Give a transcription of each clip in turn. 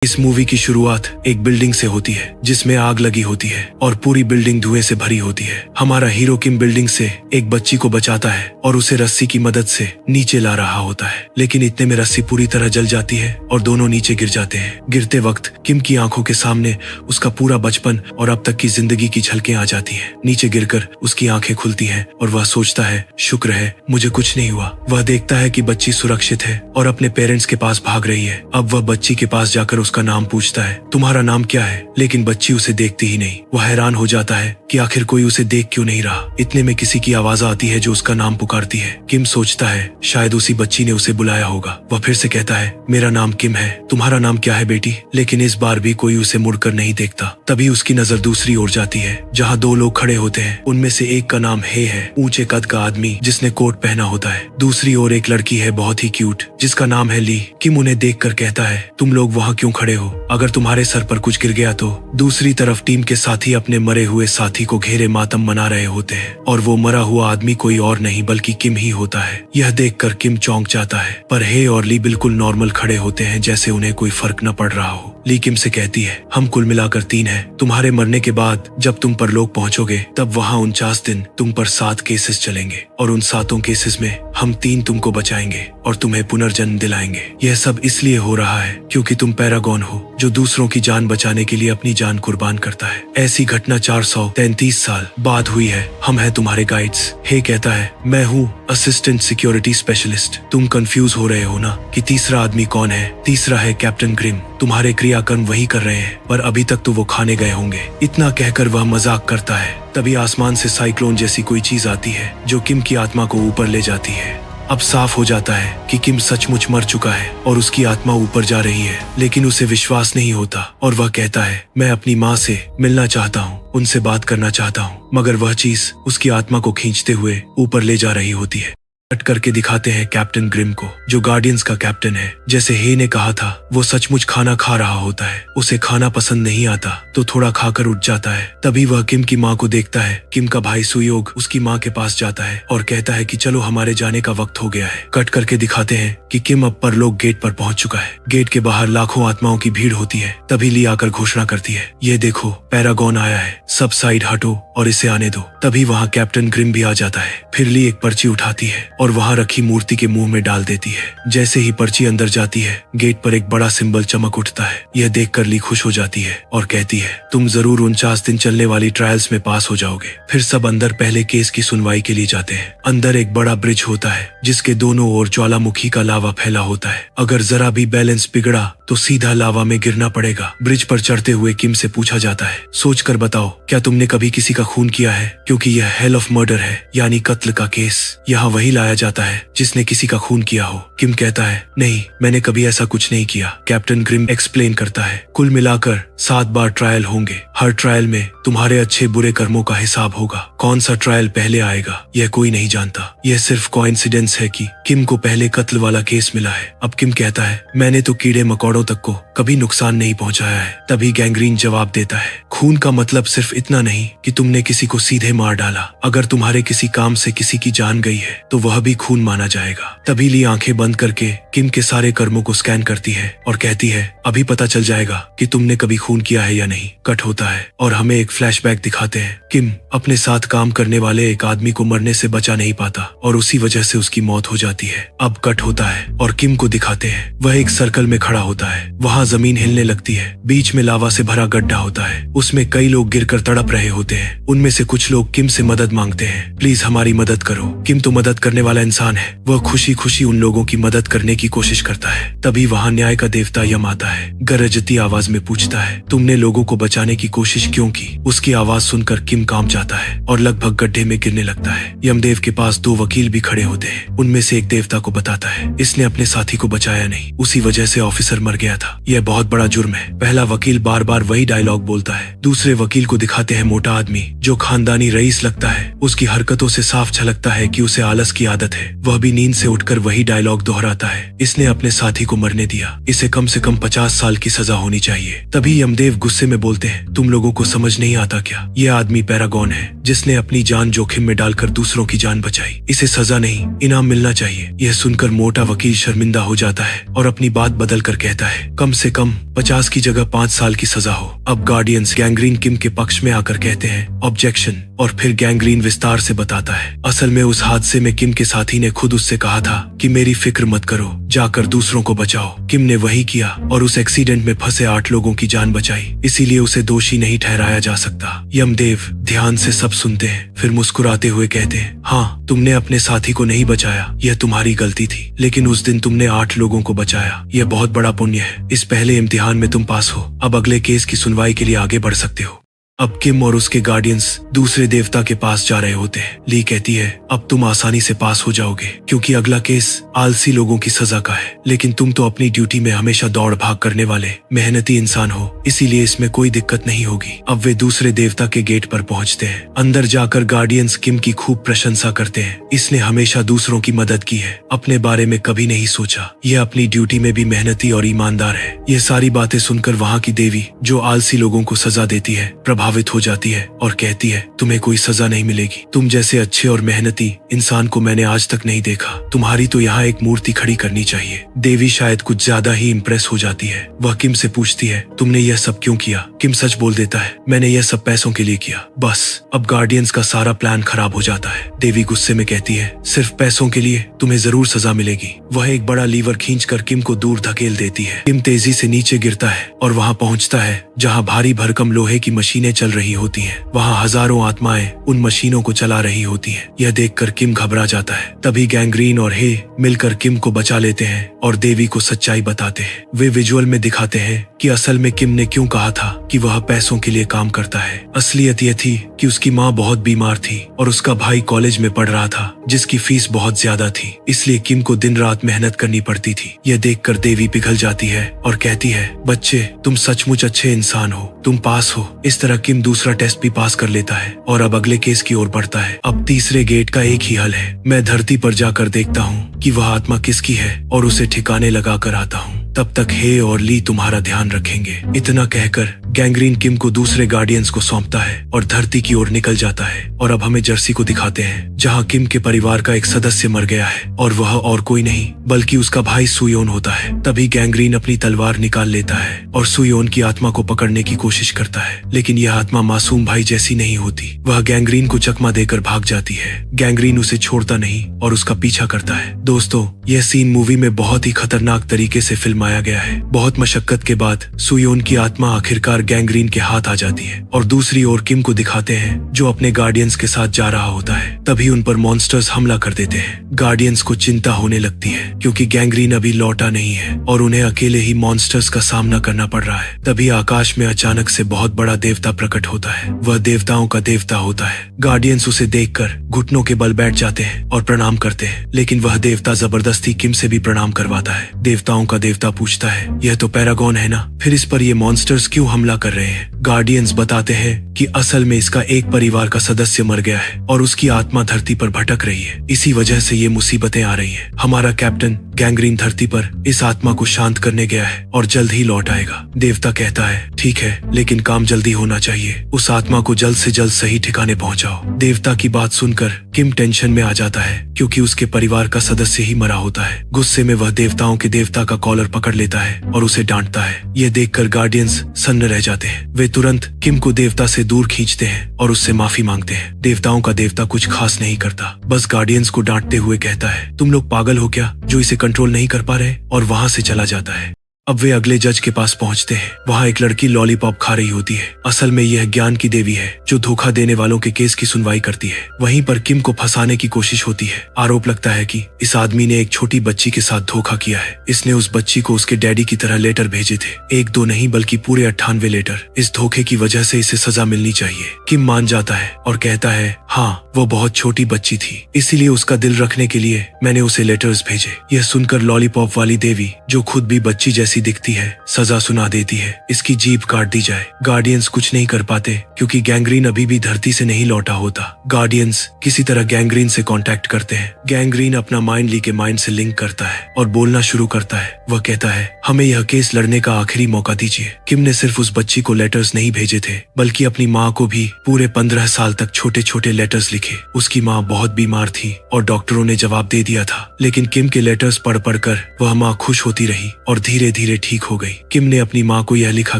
इस मूवी की शुरुआत एक बिल्डिंग से होती है जिसमें आग लगी होती है और पूरी बिल्डिंग धुएं से भरी होती है। हमारा हीरो किम बिल्डिंग से एक बच्ची को बचाता है और उसे रस्सी की मदद से नीचे ला रहा होता है, लेकिन इतने में रस्सी पूरी तरह जल जाती है और दोनों नीचे गिर जाते हैं। गिरते वक्त किम की आंखों के सामने उसका पूरा बचपन और अब तक की जिंदगी की झलकें आ जाती है। नीचे गिरकर उसकी आंखें खुलती हैं और वह सोचता है शुक्र है मुझे कुछ नहीं हुआ। वह देखता है कि बच्ची सुरक्षित है और अपने पेरेंट्स के पास भाग रही है। अब वह बच्ची के पास जाकर उसका नाम पूछता है, तुम्हारा नाम क्या है? लेकिन बच्ची उसे देखती ही नहीं। वह हैरान हो जाता है कि आखिर कोई उसे देख क्यों नहीं रहा। इतने में किसी की आवाज आती है जो उसका नाम पुकारती है। किम सोचता है शायद उसी बच्ची ने उसे बुलाया होगा। वह फिर से कहता है मेरा नाम किम है, तुम्हारा नाम क्या है बेटी? लेकिन इस बार भी कोई उसे मुड़कर नहीं देखता। तभी उसकी नजर दूसरी ओर जाती है जहाँ दो लोग खड़े होते हैं। उनमें से एक का नाम हे है, ऊंचे कद का आदमी जिसने कोट पहना होता है। दूसरी ओर एक लड़की है बहुत ही क्यूट जिसका नाम है ली। किम उन्हें देखकर कहता है तुम लोग वहाँ क्यों खड़े हो? अगर तुम्हारे सर पर कुछ गिर गया तो। दूसरी तरफ टीम के साथी अपने मरे हुए साथी को घेरे मातम मना रहे होते हैं और वो मरा हुआ आदमी कोई और नहीं बल्कि किम ही होता है। यह देखकर किम चौंक जाता है, पर हे और ली बिल्कुल नॉर्मल खड़े होते हैं जैसे उन्हें कोई फर्क न पड़ रहा हो। ली किम से कहती है हम कुल मिलाकर 3 हैं। तुम्हारे मरने के बाद जब तुम परलोक पहुंचोगे तब वहाँ 49 दिन तुम पर 7 केसेस चलेंगे और उन 7 केसेस में हम 3 तुमको बचाएंगे और तुम्हें पुनर्जन्म दिलाएंगे। यह सब इसलिए हो रहा है क्योंकि तुम पैरागॉन हो जो दूसरों की जान बचाने के लिए अपनी जान कुर्बान करता है। ऐसी घटना 433 साल बाद हुई है। हम हैं तुम्हारे गाइड्स। हे कहता है मैं हूँ असिस्टेंट सिक्योरिटी स्पेशलिस्ट। तुम कंफ्यूज हो रहे हो ना कि तीसरा आदमी कौन है? तीसरा है कैप्टन ग्रिम। तुम्हारे क्रियाकर्म वही कर रहे हैं, पर अभी तक तो वो खाने गए होंगे। इतना कहकर वह मजाक करता है। तभी आसमान से साइक्लोन जैसी कोई चीज आती है जो किम की आत्मा को ऊपर ले जाती है। अब साफ हो जाता है कि किम सचमुच मर चुका है और उसकी आत्मा ऊपर जा रही है, लेकिन उसे विश्वास नहीं होता और वह कहता है मैं अपनी माँ से मिलना चाहता हूँ, उनसे बात करना चाहता हूँ। मगर वह चीज उसकी आत्मा को खींचते हुए ऊपर ले जा रही होती है। कट करके दिखाते हैं कैप्टन ग्रिम को जो गार्डियंस का कैप्टन है। जैसे हे ने कहा था वो सचमुच खाना खा रहा होता है। उसे खाना पसंद नहीं आता तो थोड़ा खाकर उठ जाता है। तभी वह किम की माँ को देखता है। किम का भाई सुयोग उसकी माँ के पास जाता है और कहता है कि चलो हमारे जाने का वक्त हो गया है। कट करके दिखाते हैं कि किम अब परलोक गेट पर पहुंच चुका है। गेट के बाहर लाखों आत्माओं की भीड़ होती है। तभी ली आकर घोषणा करती है ये देखो पैरागॉन आया है, सब साइड हटो और इसे आने दो। तभी वहाँ कैप्टन ग्रिम भी आ जाता है। फिर ली एक पर्ची उठाती है और वहां रखी मूर्ति के मुंह में डाल देती है। जैसे ही पर्ची अंदर जाती है गेट पर एक बड़ा सिंबल चमक उठता है। यह देखकर ली खुश हो जाती है और कहती है तुम जरूर 49 दिन चलने वाली ट्रायल्स में पास हो जाओगे। फिर सब अंदर पहले केस की सुनवाई के लिए जाते हैं। अंदर एक बड़ा ब्रिज होता है जिसके दोनों ओर ज्वालामुखी का लावा फैला होता है। अगर जरा भी बैलेंस बिगड़ा तो सीधा लावा में गिरना पड़ेगा। ब्रिज पर चढ़ते हुए किम से पूछा जाता है सोच कर बताओ क्या तुमने कभी किसी का खून किया है? क्योंकि यह हेल ऑफ मर्डर है यानी कत्ल का केस। यहाँ वही लाया जाता है जिसने किसी का खून किया हो। किम कहता है नहीं मैंने कभी ऐसा कुछ नहीं किया। कैप्टन ग्रिम एक्सप्लेन करता है कुल मिलाकर 7 बार ट्रायल होंगे। हर ट्रायल में तुम्हारे अच्छे बुरे कर्मों का हिसाब होगा। कौन सा ट्रायल पहले आएगा यह कोई नहीं जानता। यह सिर्फ कोइंसिडेंस है कि किम को पहले कत्ल वाला केस मिला है। अब किम कहता है मैंने तो कीड़े मकोड़ों तक को कभी नुकसान नहीं पहुंचाया है। तभी गैंग्रीन जवाब देता है खून का मतलब सिर्फ इतना नहीं कि तुमने किसी को सीधे मार डाला। अगर तुम्हारे किसी काम से किसी की जान गई है तो वह भी खून माना जाएगा। तभी ली आंखें बंद करके किम के सारे कर्मों को स्कैन करती है और कहती है अभी पता चल जाएगा कि तुमने कभी खून किया है या नहीं। कट होता है और हमें एक फ्लैशबैक दिखाते हैं। किम अपने साथ काम करने वाले एक आदमी को मरने से बचा नहीं पाता और उसी वजह से उसकी मौत हो जाती है। अब कट होता है और किम को दिखाते हैं। वह एक सर्कल में खड़ा होता है। वहाँ जमीन हिलने लगती है। बीच में लावा से भरा गड्ढा होता है। उसमें कई लोग गिरकर तड़प रहे होते हैं। उनमें से कुछ लोग किम से मदद मांगते हैं प्लीज हमारी मदद करो। किम तो मदद करने वाला इंसान है। वह खुशी खुशी उन लोगों की मदद करने की कोशिश करता है। तभी वहाँ न्याय का देवता यम आता है। गरजती आवाज में पूछता है तुमने लोगों को बचाने की कोशिश क्यों की? उसकी आवाज सुनकर किम कांप जाता है और लगभग गड्ढे में गिरने लगता है। यमदेव के पास 2 वकील भी खड़े होते हैं। उनमें से एक देवता को बताता है इसने अपने साथी को बचाया नहीं, उसी वजह से ऑफिसर मर गया था। यह बहुत बड़ा जुर्म है। पहला वकील बार बार वही डायलॉग बोलता है। दूसरे वकील को दिखाते हैं मोटा आदमी जो खानदानी रईस लगता है। उसकी हरकतों से साफ झलकता है कि उसे आलस की आदत है। वह भी नींद से उठकर वही डायलॉग दोहराता है, इसने अपने साथी को मरने दिया, इसे कम से कम 50 साल की सजा होनी चाहिए। तभी यमदेव गुस्से में बोलते हैं, तुम लोगों को समझ नहीं आता क्या? ये आदमी पैरागॉन है, जिसने अपनी जान जोखिम में डालकर दूसरों की जान बचाई। इसे सजा नहीं, इनाम मिलना चाहिए। यह सुनकर मोटा वकील शर्मिंदा हो जाता है और अपनी बात बदल कर कहता है, कम से कम 50 की जगह 5 साल की सजा हो। अब गार्डियंस गैंग्रीन किम के पक्ष में आकर कहते हैं, ऑब्जेक्शन। और फिर गैंग्रीन विस्तार से बताता है, असल में उस हादसे में किम के साथी ने खुद उससे कहा था कि मेरी फिक्र मत करो, जाकर दूसरों को बचाओ। किम ने वही किया और उस एक्सीडेंट में फंसे 8 लोगों की जान बचाई, इसीलिए उसे दोषी नहीं ठहराया जा सकता। यमदेव ध्यान से सब सुनते हैं, फिर मुस्कुराते हुए कहते हैं, हाँ, तुमने अपने साथी को नहीं बचाया, यह तुम्हारी गलती थी, लेकिन उस दिन तुमने 8 लोगों को बचाया, यह बहुत बड़ा पुण्य है। इस पहले इम्तिहान में तुम पास हो, अब अगले केस की सुनवाई के लिए आगे बढ़ सकते हो। अब किम और उसके गार्डियंस दूसरे देवता के पास जा रहे होते हैं। ली कहती है, अब तुम आसानी से पास हो जाओगे, क्योंकि अगला केस आलसी लोगों की सजा का है, लेकिन तुम तो अपनी ड्यूटी में हमेशा दौड़ भाग करने वाले मेहनती इंसान हो, इसीलिए इसमें कोई दिक्कत नहीं होगी। अब वे दूसरे देवता के गेट पर पहुंचते हैं। अंदर जाकर गार्डियंस किम की खूब प्रशंसा करते हैं। इसने हमेशा दूसरों की मदद की है, अपने बारे में कभी नहीं सोचा, यह अपनी ड्यूटी में भी मेहनती और ईमानदार है। यह सारी बातें सुनकर वहाँ की देवी, जो आलसी लोगों को सजा देती है, प्रभावित हो जाती है और कहती है, तुम्हें कोई सजा नहीं मिलेगी। तुम जैसे अच्छे और मेहनती इंसान को मैंने आज तक नहीं देखा। तुम्हारी तो यहाँ एक मूर्ति खड़ी करनी चाहिए। देवी शायद कुछ ज्यादा ही इम्प्रेस हो जाती है। वह किम से पूछती है, तुमने यह सब क्यों किया? किम सच बोल देता है, मैंने यह सब पैसों के लिए किया। बस अब गार्डियंस का सारा प्लान खराब हो जाता है। देवी गुस्से में कहती है, सिर्फ पैसों के लिए? तुम्हें जरूर सजा मिलेगी। वह एक बड़ा लीवर खींचकर किम को दूर धकेल देती है। किम तेजी से नीचे गिरता है और वहाँ पहुँचता है जहाँ भारी भरकम लोहे की मशीनें चल रही होती हैं। वहाँ हजारों आत्माएं उन मशीनों को चला रही होती हैं। यह देखकर किम घबरा जाता है। तभी गैंग्रीन और हे मिलकर किम को बचा लेते हैं और देवी को सच्चाई बताते हैं। वे विजुअल में दिखाते हैं कि असल में किम ने क्यों कहा था कि वह पैसों के लिए काम करता है। असलियत यह थी कि उसकी माँ बहुत बीमार थी और उसका भाई कॉलेज में पढ़ रहा था, जिसकी फीस बहुत ज्यादा थी, इसलिए किम को दिन रात मेहनत करनी पड़ती थी। यह देखकर देवी पिघल जाती है और कहती है, बच्चे, तुम सचमुच अच्छे इंसान हो, तुम पास हो। इस तरह किम दूसरा टेस्ट भी पास कर लेता है और अब अगले केस की ओर बढ़ता है। अब तीसरे गेट का एक ही हल है, मैं धरती पर जाकर देखता हूँ कि वह आत्मा किसकी है और उसे ठिकाने लगा कर आता हूँ। तब तक हे और ली तुम्हारा ध्यान रखेंगे। इतना कहकर गैंग्रीन किम को दूसरे गार्डियंस को सौंपता है और धरती की ओर निकल जाता है। और अब हमें जर्सी को दिखाते हैं, जहाँ किम के परिवार का एक सदस्य मर गया है और वह और कोई नहीं बल्कि उसका भाई सुयोन होता है। तभी गैंग्रीन अपनी तलवार निकाल लेता है और सुयोन की आत्मा को पकड़ने की कोशिश करता है, लेकिन यह आत्मा मासूम भाई जैसी नहीं होती। वह गैंग्रीन को चकमा देकर भाग जाती है। गैंग्रीन उसे छोड़ता नहीं और उसका पीछा करता है। दोस्तों, यह सीन मूवी में बहुत ही खतरनाक तरीके से फिल्माया गया है। बहुत मशक्कत के बाद सुयोन की आत्मा आखिरकार गैंग्रीन के हाथ आ जाती है और दूसरी ओर किम को दिखाते हैं, जो अपने गार्डियंस के साथ जा रहा होता है। तभी उन पर मॉन्स्टर्स हमला कर देते हैं। गार्डियंस को चिंता होने लगती है, क्योंकि गैंग्रीन अभी लौटा नहीं है और उन्हें अकेले ही मॉन्स्टर्स का सामना करना पड़ रहा है। तभी आकाश में अचानक से बहुत बड़ा देवता प्रकट होता है। वह देवताओं का देवता होता है। गार्डियंस उसे देखकर घुटनों के बल बैठ जाते हैं और प्रणाम करते हैं, लेकिन वह देवता जबरदस्ती किम से भी प्रणाम करवाता है। देवताओं का देवता पूछता है, यह तो पैरागॉन है ना, फिर इस पर ये मॉन्स्टर्स क्यों हमला कर रहे हैं? गार्डियंस बताते हैं कि असल में इसका एक परिवार का सदस्य मर गया है और उसकी आत्मा धरती पर भटक रही है, इसी वजह से ये मुसीबतें आ रही हैं। हमारा कैप्टन गैंग्रीन धरती पर इस आत्मा को शांत करने गया है और जल्द ही लौट आएगा। देवता कहता है, ठीक है, लेकिन काम जल्दी होना चाहिए। उस आत्मा को जल्द से जल्द सही ठिकाने पहुंचाओ। देवता की बात सुनकर किम टेंशन में आ जाता है, क्योंकि उसके परिवार का सदस्य ही मरा होता है। गुस्से में वह देवताओं के देवता का कॉलर पकड़ लेता है और उसे डांटता है। यह देखकर गार्डियंस सन्न रह जाते हैं। वे तुरंत किम को देवता से दूर खींचते हैं और उससे माफी मांगते हैं। देवताओं का देवता कुछ खास नहीं करता, बस गार्डियंस को डांटते हुए कहता है, तुम लोग पागल हो क्या, जो इसे कंट्रोल नहीं कर पा रहे, और वहां से चला जाता है। अब वे अगले जज के पास पहुंचते हैं। वहाँ एक लड़की लॉलीपॉप खा रही होती है। असल में यह ज्ञान की देवी है, जो धोखा देने वालों के केस की सुनवाई करती है। वहीं पर किम को फंसाने की कोशिश होती है। आरोप लगता है कि इस आदमी ने एक छोटी बच्ची के साथ धोखा किया है। इसने उस बच्ची को उसके डैडी की तरह लेटर भेजे थे, 1-2 नहीं बल्कि पूरे 98 लेटर। इस धोखे की वजह से इसे सजा मिलनी चाहिए। किम मान जाता है और कहता है, हाँ, वो बहुत छोटी बच्ची थी, इसीलिए उसका दिल रखने के लिए मैंने उसे लेटर्स भेजे। यह सुनकर लॉलीपॉप वाली देवी, जो खुद भी बच्ची जैसी सी दिखती है, सजा सुना देती है, इसकी जीभ काट दी जाए। गार्डियंस कुछ नहीं कर पाते क्योंकि गैंग्रीन अभी भी धरती से नहीं लौटा होता। गार्डियंस किसी तरह गैंग्रीन से कांटेक्ट करते हैं। गैंग्रीन अपना माइंड ली के माइंड से लिंक करता है और बोलना शुरू करता है। वह कहता है, हमें यह केस लड़ने का आखिरी मौका दीजिए। किम ने सिर्फ उस बच्ची को लेटर्स नहीं भेजे थे, बल्कि अपनी माँ को भी पूरे 15 साल तक छोटे छोटे लेटर्स लिखे। उसकी माँ बहुत बीमार थी और डॉक्टरों ने जवाब दे दिया था, लेकिन किम के लेटर्स पढ़ पढ़कर वह माँ खुश होती रही और धीरे धीरे ठीक हो गई। किम ने अपनी माँ को यह लिखा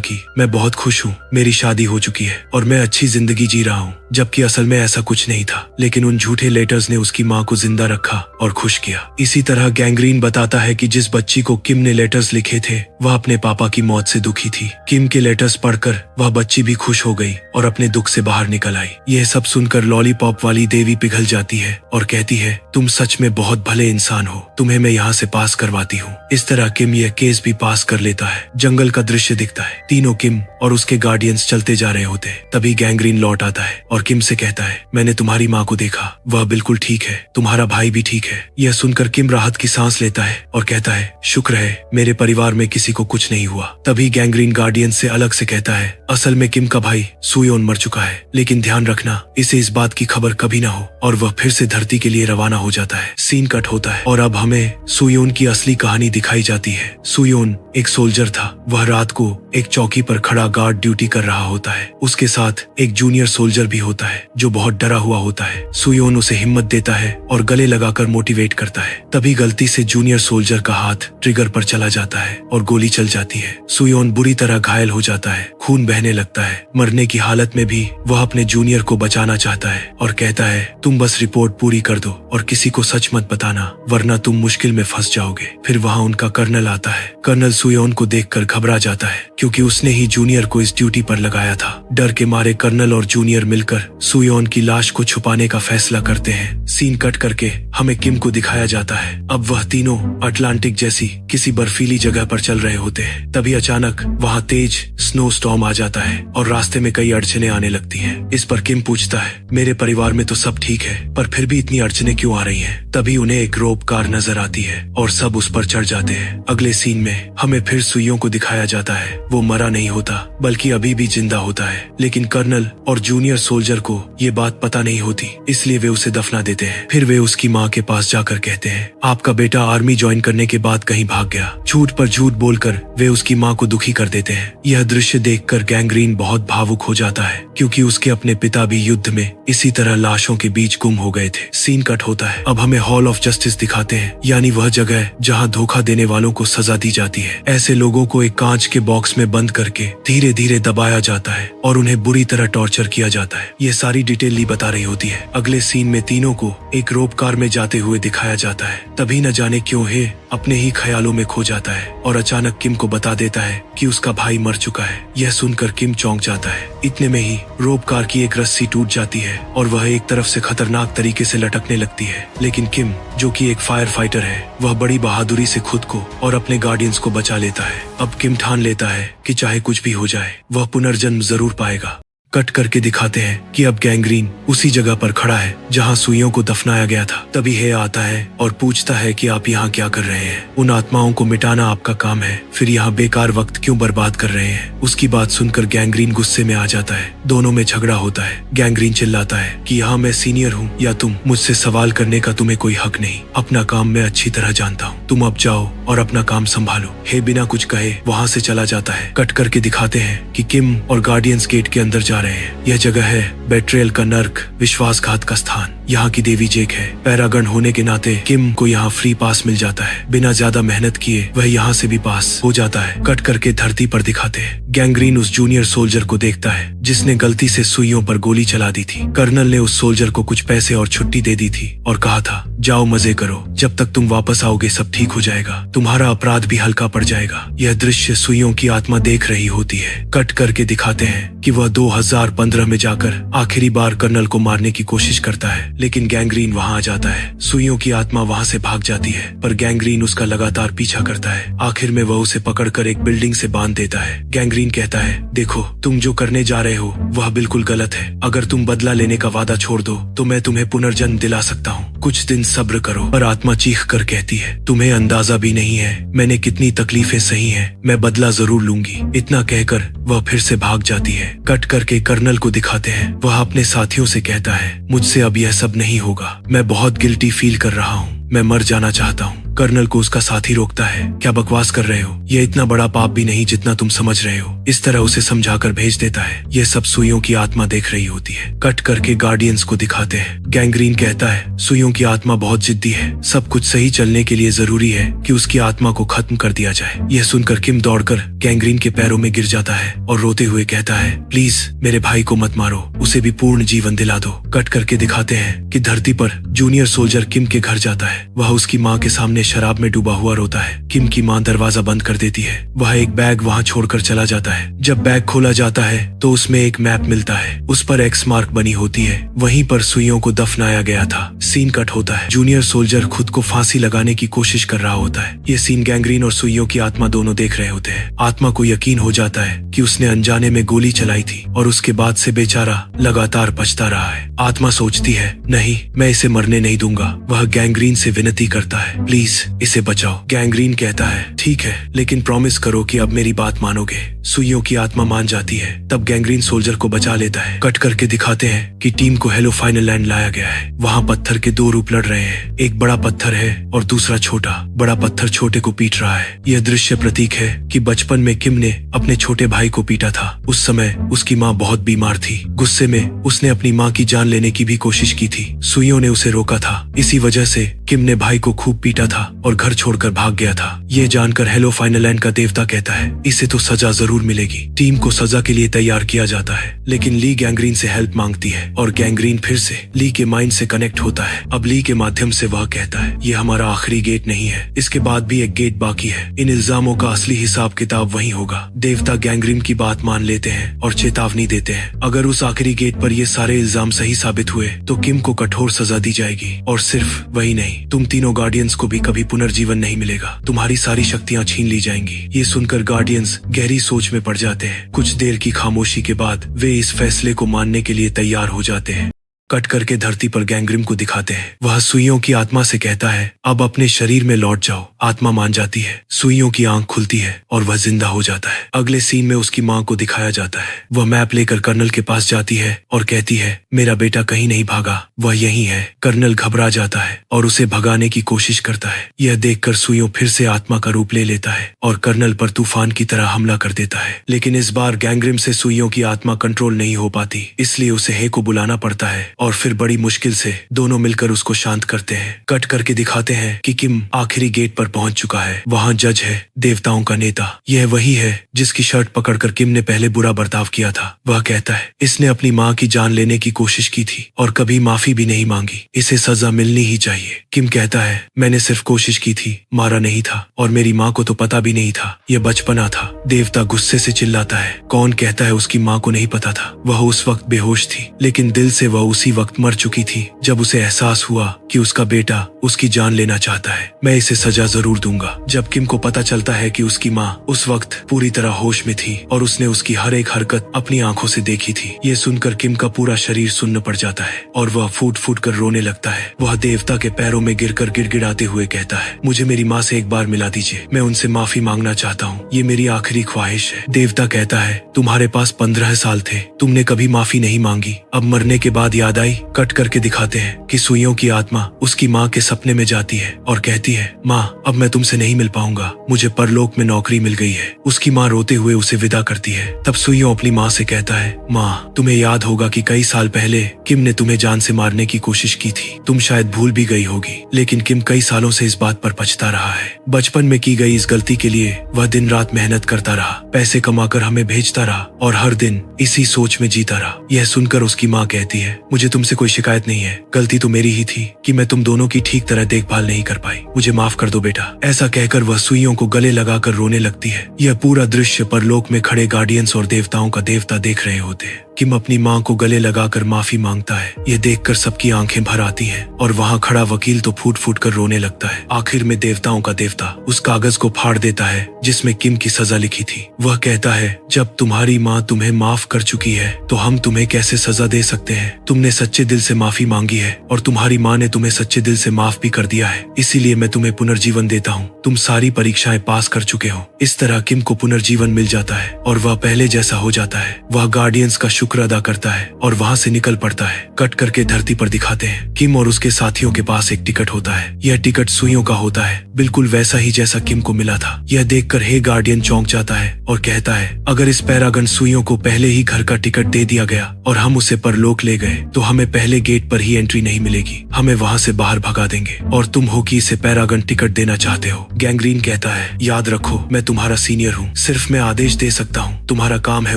कि मैं बहुत खुश हूँ, मेरी शादी हो चुकी है और मैं अच्छी जिंदगी जी रहा हूँ, जबकि असल में ऐसा कुछ नहीं था, लेकिन उन झूठे लेटर्स ने उसकी माँ को जिंदा रखा और खुश किया। इसी तरह गैंग्रीन बताता है कि जिस बच्ची को किम ने लेटर्स लिखे थे वह अपने पापा की मौत से दुखी थी। किम के लेटर्स पढ़कर वह बच्ची भी खुश हो गई और अपने दुख से बाहर निकल आई। यह सब सुनकर लॉलीपॉप वाली देवी पिघल जाती है और कहती है, तुम सच में बहुत भले इंसान हो, तुम्हें मैं यहाँ से पास करवाती हूँ। इस तरह किम यह केस भी पास कर लेता है। जंगल का दृश्य दिखता है। तीनों किम और उसके गार्डियंस चलते जा रहे होते हैं। तभी गैंग्रीन लौट आता है और किम से कहता है, मैंने तुम्हारी माँ को देखा, वह बिल्कुल ठीक है, तुम्हारा भाई भी ठीक है। यह सुनकर किम राहत की सांस लेता है और कहता है, शुक्र है मेरे परिवार में किसी को कुछ नहीं हुआ। तभी गैंग्रीन गार्डियंस से अलग से कहता है, असल में किम का भाई सुयोन मर चुका है, लेकिन ध्यान रखना इसे इस बात की खबर कभी ना हो। और वह फिर से धरती के लिए रवाना हो जाता है। सीन कट होता है और अब हमें सुयोन की असली कहानी दिखाई जाती है। सुयोन एक सोल्जर था। वह रात को एक चौकी पर खड़ा गार्ड ड्यूटी कर रहा होता है। उसके साथ एक जूनियर सोल्जर भी होता है जो बहुत डरा हुआ होता है। सुयोन उसे हिम्मत देता है और गले लगाकर मोटिवेट करता है। तभी गलती से जूनियर सोल्जर का हाथ ट्रिगर पर चला जाता है और गोली चल जाती है। सुयोन बुरी तरह घायल हो जाता है, खून बहने लगता है। मरने की हालत में भी वह अपने जूनियर को बचाना चाहता है और कहता है, तुम बस रिपोर्ट पूरी कर दो और किसी को सच मत बताना, वरना तुम मुश्किल में फंस जाओगे। फिर वहाँ उनका कर्नल आता है। कर्नल सुयोन को देखकर घबरा जाता है क्योंकि उसने ही जूनियर को इस ड्यूटी पर लगाया था। डर के मारे कर्नल और जूनियर मिलकर सुयोन की लाश को छुपाने का फैसला करते हैं। सीन कट करके हमें किम को दिखाया जाता है। अब वह तीनों अटलांटिक जैसी किसी बर्फीली जगह पर चल रहे होते हैं। तभी अचानक वहाँ तेज स्नो स्टॉर्म आ जाता है और रास्ते में कई अड़चने आने लगती हैं। इस पर किम पूछता है, मेरे परिवार में तो सब ठीक है, पर फिर भी इतनी अड़चने क्यों आ रही हैं? तभी उन्हें एक रोप कार नजर आती है और सब उस पर चढ़ जाते हैं। अगले सीन में हमें फिर सुइयों को दिखाया जाता है। वो मरा नहीं होता बल्कि अभी भी जिंदा होता है, लेकिन कर्नल और जूनियर सोल्जर को ये बात पता नहीं होती, इसलिए वे उसे दफना देते हैं। फिर वे उसकी माँ के पास जाकर कहते हैं, आपका बेटा आर्मी ज्वाइन करने के बाद कहीं भाग गया। झूठ पर झूठ बोलकर वे उसकी माँ को दुखी कर देते हैं। यह दृश्य देखकर गैंग्रीन बहुत भावुक हो जाता है क्योंकि उसके अपने पिता भी युद्ध में इसी तरह लाशों के बीच गुम हो गए थे। सीन कट होता है। अब हमें हॉल ऑफ जस्टिस दिखाते हैं, यानी वह जगह जहाँ धोखा देने वालों को सजा दी जाती है। ऐसे लोगों को एक कांच के बॉक्स में बंद करके धीरे धीरे दबाया जाता है और उन्हें बुरी तरह टॉर्चर किया जाता है। ये सारी डिटेल ली बता रही होती है। अगले सीन में तीनों को एक रोप कार में जाते हुए दिखाया जाता है। तभी न जाने क्यों हे अपने ही ख्यालों में खो जाता है और अचानक किम को बता देता है कि उसका भाई मर चुका है। यह सुनकर किम चौंक जाता है। इतने में ही रोप कार की एक रस्सी टूट जाती है और वह एक तरफ से खतरनाक तरीके से लटकने लगती है, लेकिन किम जो कि एक फायर फाइटर है, वह बड़ी बहादुरी से खुद को और अपने गार्डियंस को बचा लेता है। अब किम ठान लेता है कि चाहे कुछ भी हो जाए वह पुनर्जन्म जरूर पाएगा। कट करके दिखाते हैं कि अब गैंग्रीन उसी जगह पर खड़ा है जहां सुइयों को दफनाया गया था। तभी हे आता है और पूछता है कि आप यहाँ क्या कर रहे हैं? उन आत्माओं को मिटाना आपका काम है, फिर यहाँ बेकार वक्त क्यों बर्बाद कर रहे हैं? उसकी बात सुनकर गैंग्रीन गुस्से में आ जाता है। दोनों में झगड़ा होता है। गैंग्रीन चिल्लाता है कि यहाँ मैं सीनियर हूँ या तुम, मुझसे सवाल करने का तुम्हें कोई हक नहीं। अपना काम मैं अच्छी तरह जानता हूँ, तुम अब जाओ और अपना काम संभालो। हे बिना कुछ कहे वहाँ से चला जाता है। कट करके दिखाते हैं कि किम और गार्डियंस गेट के अंदर जा रहे हैं। यह जगह है बेट्रेयल का नर्क, विश्वासघात का स्थान। यहाँ की देवी जेक है। पैरागन होने के नाते किम को यहाँ फ्री पास मिल जाता है। बिना ज्यादा मेहनत किए वह यहाँ से भी पास हो जाता है। कट करके धरती पर दिखाते हैं। गैंग्रीन उस जूनियर सोल्जर को देखता है जिसने गलती से सुइयों पर गोली चला दी थी। कर्नल ने उस सोल्जर को कुछ पैसे और छुट्टी दे दी थी और कहा था, जाओ मजे करो, जब तक तुम वापस आओगे सब ठीक हो जाएगा, तुम्हारा अपराध भी हल्का पड़ जाएगा। यह दृश्य सुइयों की आत्मा देख रही होती है। कट करके दिखाते हैं कि वह 2015 में जाकर आखिरी बार कर्नल को मारने की कोशिश करता है, लेकिन गैंग्रीन वहाँ आ जाता है। सुइयों की आत्मा वहाँ से भाग जाती है, पर गैंग्रीन उसका लगातार पीछा करता है। आखिर में वह उसे पकड़कर एक बिल्डिंग से बांध देता है। गैंग्रीन कहता है, देखो, तुम जो करने जा रहे हो वह बिल्कुल गलत है। अगर तुम बदला लेने का वादा छोड़ दो तो मैं तुम्हें पुनर्जन्म दिला सकता हूँ। कुछ दिन सब्र करो। पर आत्मा चीख कर कहती है, तुम्हें अंदाजा भी नहीं है मैंने कितनी तकलीफें सही हैं। मैं बदला जरूर लूंगी। इतना कहकर वह फिर से भाग जाती है। कट करके कर्नल को दिखाते हैं। वह अपने साथियों से कहता है, मुझसे अब यह सब नहीं होगा। मैं बहुत गिल्टी फील कर रहा हूँ। मैं मर जाना चाहता हूँ। कर्नल को उसका साथी रोकता है, क्या बकवास कर रहे हो? यह इतना बड़ा पाप भी नहीं जितना तुम समझ रहे हो। इस तरह उसे समझाकर भेज देता है। यह सब सुइयों की आत्मा देख रही होती है। कट करके गार्डियंस को दिखाते हैं। गैंग्रीन कहता है, सुइयों की आत्मा बहुत जिद्दी है। सब कुछ सही चलने के लिए जरूरी है कि उसकी आत्मा को खत्म कर दिया जाए। यह सुनकर किम दौड़कर गैंग्रीन के पैरों में गिर जाता है और रोते हुए कहता है, प्लीज मेरे भाई को मत मारो, उसे भी पूर्ण जीवन दिला दो। कट करके दिखाते हैं कि धरती पर जूनियर सोल्जर किम के घर जाता है। वह उसकी माँ के सामने शराब में डूबा हुआ रोता है। किम की माँ दरवाजा बंद कर देती है। वह एक बैग वहाँ छोड़कर चला जाता है। जब बैग खोला जाता है तो उसमें एक मैप मिलता है। उस पर एक्स मार्क बनी होती है। वहीं पर सुइयों को दफनाया गया था। सीन कट होता है। जूनियर सोल्जर खुद को फांसी लगाने की कोशिश कर रहा होता है। ये सीन गैंग्रीन और सुइयों की आत्मा दोनों देख रहे होते हैं। आत्मा को यकीन हो जाता है कि उसने अनजाने में गोली चलाई थी और उसके बाद से बेचारा लगातार बचता रहा है। आत्मा सोचती है, नहीं, मैं इसे मरने नहीं दूंगा। वह गैंग्रीन से विनती करता है, प्लीज इसे बचाओ। गैंग्रीन कहता है, ठीक है, लेकिन प्रॉमिस करो कि अब मेरी बात मानोगे। सुइयों की आत्मा मान जाती है। तब गैंग्रीन सोल्जर को बचा लेता है। कट करके दिखाते हैं कि टीम को हेलो फाइनल लैंड लाया गया है। वहाँ पत्थर के दो रूप लड़ रहे हैं। एक बड़ा पत्थर है और दूसरा छोटा। बड़ा पत्थर छोटे को पीट रहा है। यह दृश्य प्रतीक है कि बचपन में किम ने अपने छोटे भाई को पीटा था। उस समय उसकी माँ बहुत बीमार थी। गुस्से में उसने अपनी माँ की जान लेने की भी कोशिश की थी। सुइयों ने उसे रोका था। इसी वजह से किम ने भाई को खूब पीटा था और घर छोड़कर भाग गया था। ये जानकर हेलो फाइनल लैंड का देवता कहता है, इसे तो सजा जरूर मिलेगी। टीम को सजा के लिए तैयार किया जाता है, लेकिन ली गैंग्रीन से हेल्प मांगती है और गैंग्रीन फिर से ली के माइंड से कनेक्ट होता है। अब ली के माध्यम से वह कहता है, ये हमारा आखिरी गेट नहीं है, इसके बाद भी एक गेट बाकी है। इन इल्जामों का असली हिसाब किताब वही होगा। देवता गैंग्रीन की बात मान लेते हैं और चेतावनी देते हैं, अगर उस आखिरी गेट पर ये सारे इल्जाम सही साबित हुए तो किम को कठोर सजा दी जाएगी। और सिर्फ वही नहीं, तुम तीनों गार्डियंस को भी कभी पुनर्जीवन नहीं मिलेगा। तुम्हारी सारी शक्तियां छीन ली जाएंगी। ये सुनकर गार्डियंस गहरी सोच में पड़ जाते हैं। कुछ देर की खामोशी के बाद वे इस फैसले को मानने के लिए तैयार हो जाते हैं। कट करके धरती पर गैंग्रीन को दिखाते हैं। वह सुइयों की आत्मा से कहता है, अब अपने शरीर में लौट जाओ। आत्मा मान जाती है। सुइयों की आंख खुलती है और वह जिंदा हो जाता है। अगले सीन में उसकी माँ को दिखाया जाता है। वह मैप लेकर कर्नल के पास जाती है और कहती है, मेरा बेटा कहीं नहीं भागा, वह यहीं है। कर्नल घबरा जाता है और उसे भगाने की कोशिश करता है। यह देखकर सुइयों फिर से आत्मा का रूप ले लेता है और कर्नल पर तूफान की तरह हमला कर देता है। लेकिन इस बार गैंग्रीन से सुइयों की आत्मा कंट्रोल नहीं हो पाती, इसलिए उसे हे को बुलाना पड़ता है और फिर बड़ी मुश्किल से दोनों मिलकर उसको शांत करते हैं। कट करके दिखाते हैं कि किम आखिरी गेट पर पहुंच चुका है। वहां जज है, देवताओं का नेता। यह वही है जिसकी शर्ट पकड़कर किम ने पहले बुरा बर्ताव किया था। वह कहता है, इसने अपनी माँ की जान लेने की कोशिश की थी और कभी माफी भी नहीं मांगी, इसे सजा मिलनी ही चाहिए। किम कहता है, मैंने सिर्फ कोशिश की थी, मारा नहीं था, और मेरी माँ को तो पता भी नहीं था, यह बचपना था। देवता गुस्से से चिल्लाता है, कौन कहता है उसकी माँ को नहीं पता था? वह उस वक्त बेहोश थी, लेकिन दिल से वह उसी वक्त मर चुकी थी जब उसे एहसास हुआ कि उसका बेटा उसकी जान लेना चाहता है। मैं इसे सजा जरूर दूंगा। जब किम को पता चलता है कि उसकी माँ उस वक्त पूरी तरह होश में थी और उसने उसकी हर एक हरकत अपनी आंखों से देखी थी, ये सुनकर किम का पूरा शरीर सुन्न पड़ जाता है और वह फूट फूट कर रोने लगता है। वह देवता के पैरों में गिरकर गिड़गिड़ाते हुए कहता है, मुझे मेरी माँ से एक बार मिला दीजिए, मैं उनसे माफी मांगना चाहता हूँ, ये मेरी आखिरी ख्वाहिश है। देवता कहता है, तुम्हारे पास 15 साल थे, तुमने कभी माफी नहीं मांगी, अब मरने के बाद याद आई। कट करके दिखाते हैं कि सुइयों की आत्मा उसकी माँ के सपने में जाती है और कहती है, माँ अब मैं तुमसे नहीं मिल पाऊंगा, मुझे परलोक में नौकरी मिल गई है। उसकी माँ रोते हुए उसे विदा करती है। तब सुइयों अपनी माँ से कहता है, माँ तुम्हें याद होगा कि कई साल पहले किम ने तुम्हें जान से मारने की कोशिश की थी, तुम शायद भूल भी गई होगी, लेकिन किम कई सालों से इस बात पर पछता रहा है। बचपन में की गई इस गलती के लिए वह दिन रात मेहनत करता रहा, पैसे कमाकर हमें भेजता रहा और हर दिन इसी सोच में जीता रहा। यह सुनकर उसकी माँ कहती है, मुझे तुमसे कोई शिकायत नहीं है, गलती तो मेरी ही थी कि मैं तुम दोनों की ठीक तरह देखभाल नहीं कर पाई, मुझे माफ कर दो बेटा। ऐसा कहकर वह सुइयों को गले लगाकर रोने लगती है। यह पूरा दृश्य परलोक में खड़े गार्डियंस और देवताओं का देवता देख रहे होते हैं। किम अपनी माँ को गले लगाकर माफी मांगता है। यह देखकर सबकी आंखें भर आती हैं और वहाँ खड़ा वकील तो फूट फूट कर रोने लगता है। आखिर में देवताओं का देवता उस कागज को फाड़ देता है जिसमें किम की सजा लिखी थी। वह कहता है, जब तुम्हारी माँ तुम्हें माफ कर चुकी है तो हम तुम्हें कैसे सजा दे सकते हैं। तुमने सच्चे दिल से माफी मांगी है और तुम्हारी माँ ने तुम्हें सच्चे दिल से माफ भी कर दिया है, इसीलिए मैं तुम्हें पुनर्जीवन देता हूँ। तुम सारी परीक्षाएं पास कर चुके हो। इस तरह किम को पुनर्जीवन मिल जाता है और वह पहले जैसा हो जाता है। वह गार्डियंस का शुक्र अदा करता है और वहाँ से निकल पड़ता है। कट करके धरती पर दिखाते हैं किम और उसके साथियों के पास एक टिकट होता है। यह टिकट सुइयों का होता है, बिल्कुल वैसा ही जैसा किम को मिला था। यह देखकर हे गार्डियन चौंक जाता है और कहता है, अगर इस पैरागन सुइयों को पहले ही घर का टिकट दे दिया गया और हम उसे परलोक ले गए तो हमें पहले गेट पर ही एंट्री नहीं मिलेगी, हमें वहाँ से बाहर भगा देंगे। और तुम हो कि इसे पैरागन टिकट देना चाहते हो। गैंग्रीन कहता है, याद रखो मैं तुम्हारा सीनियर हूँ, सिर्फ मैं आदेश दे सकता हूँ, तुम्हारा काम है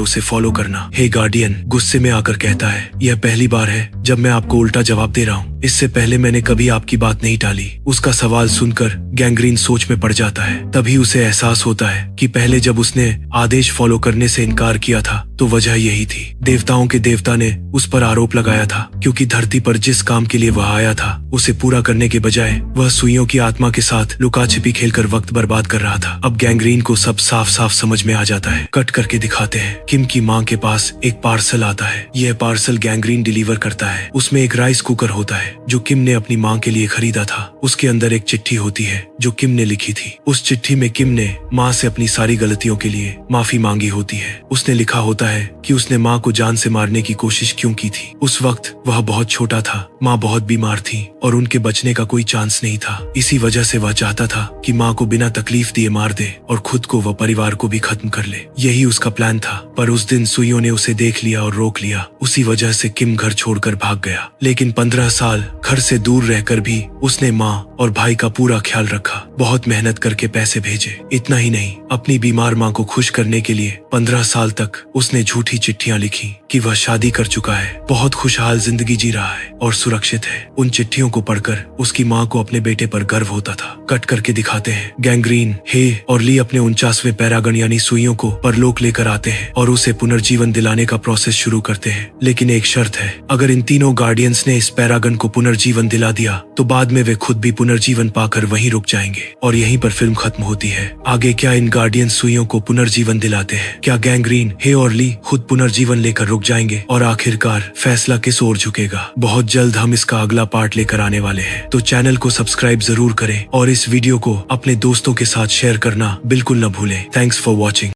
उसे फॉलो करना। हे गार्डियन गुस्से में आकर कहता है, यह पहली बार है जब मैं आपको उल्टा जवाब दे रहा हूँ, इससे पहले मैंने कभी आपकी बात नहीं टाली। उसका सवाल सुनकर गैंग्रीन सोच में पड़ जाता है। तभी उसे एहसास होता है कि पहले जब उसने आदेश फॉलो करने से इनकार किया था तो वजह यही थी। देवताओं के देवता ने उस पर आरोप लगाया था क्योंकि धरती पर जिस काम के लिए वह आया था उसे पूरा करने के बजाय वह सुइयों की आत्मा के साथ लुका छिपी खेलकर वक्त बर्बाद कर रहा था। अब गैंग्रीन को सब साफ साफ समझ में आ जाता है। कट करके दिखाते हैं किम की माँ के पास एक पार्सल आता है। यह पार्सल गैंग्रीन डिलीवर करता है। उसमें एक राइस कुकर होता है जो किम ने अपनी माँ के लिए खरीदा था। उसके अंदर एक चिट्ठी होती है जो किम ने लिखी थी। उस चिट्ठी में किम ने माँ से अपनी सारी गलतियों के लिए माफी मांगी होती है। उसने लिखा होता है कि उसने माँ को जान से मारने की कोशिश क्यों की थी। उस वक्त वह बहुत छोटा था, माँ बहुत बीमार थी और उनके बचने का कोई चांस नहीं था। इसी वजह से वह चाहता था कि माँ को बिना तकलीफ दिए मार दे और खुद को व परिवार को भी खत्म कर ले। यही उसका प्लान था। पर उस दिन सुइयों ने उसे देख लिया और रोक लिया। उसी वजह से किम घर छोड़कर भाग गया। लेकिन 15 साल घर से दूर रहकर भी उसने माँ और भाई का पूरा ख्याल रखा। बहुत मेहनत करके पैसे भेजे। इतना ही नहीं, अपनी बीमार माँ को खुश करने के लिए 15 साल तक उसने झूठी चिट्ठियां लिखी कि वह शादी कर चुका है, बहुत खुशहाल जिंदगी जी रहा है और सुरक्षित है। उन चिट्ठियों को पढ़कर उसकी माँ को अपने बेटे पर गर्व होता था। कट करके दिखाते हैं गैंग्रीन, हे और ली अपने 49वें पैरागन यानी सुइयों को परलोक लेकर आते हैं और उसे पुनर्जीवन दिलाने का प्रोसेस शुरू करते हैं। लेकिन एक शर्त है, अगर इन तीनों गार्डियंस ने इस पैरागन को पुनर्जीवन दिला दिया तो बाद में वे खुद भी पुनर्जीवन पाकर वहीं रुक जाएंगे और यहीं पर फिल्म खत्म होती है। आगे क्या इन गार्डियंस सुइयों को पुनर्जीवन दिलाते हैं? क्या गैंग्रीन, हे और ली खुद पुनर्जीवन लेकर रुक जाएंगे? और आखिरकार फैसला किस ओर झुकेगा? बहुत जल्द हम इसका अगला पार्ट लेकर आने वाले हैं, तो चैनल को सब्सक्राइब जरूर करें और इस वीडियो को अपने दोस्तों के साथ शेयर करना बिल्कुल न भूलें। Thanks for watching.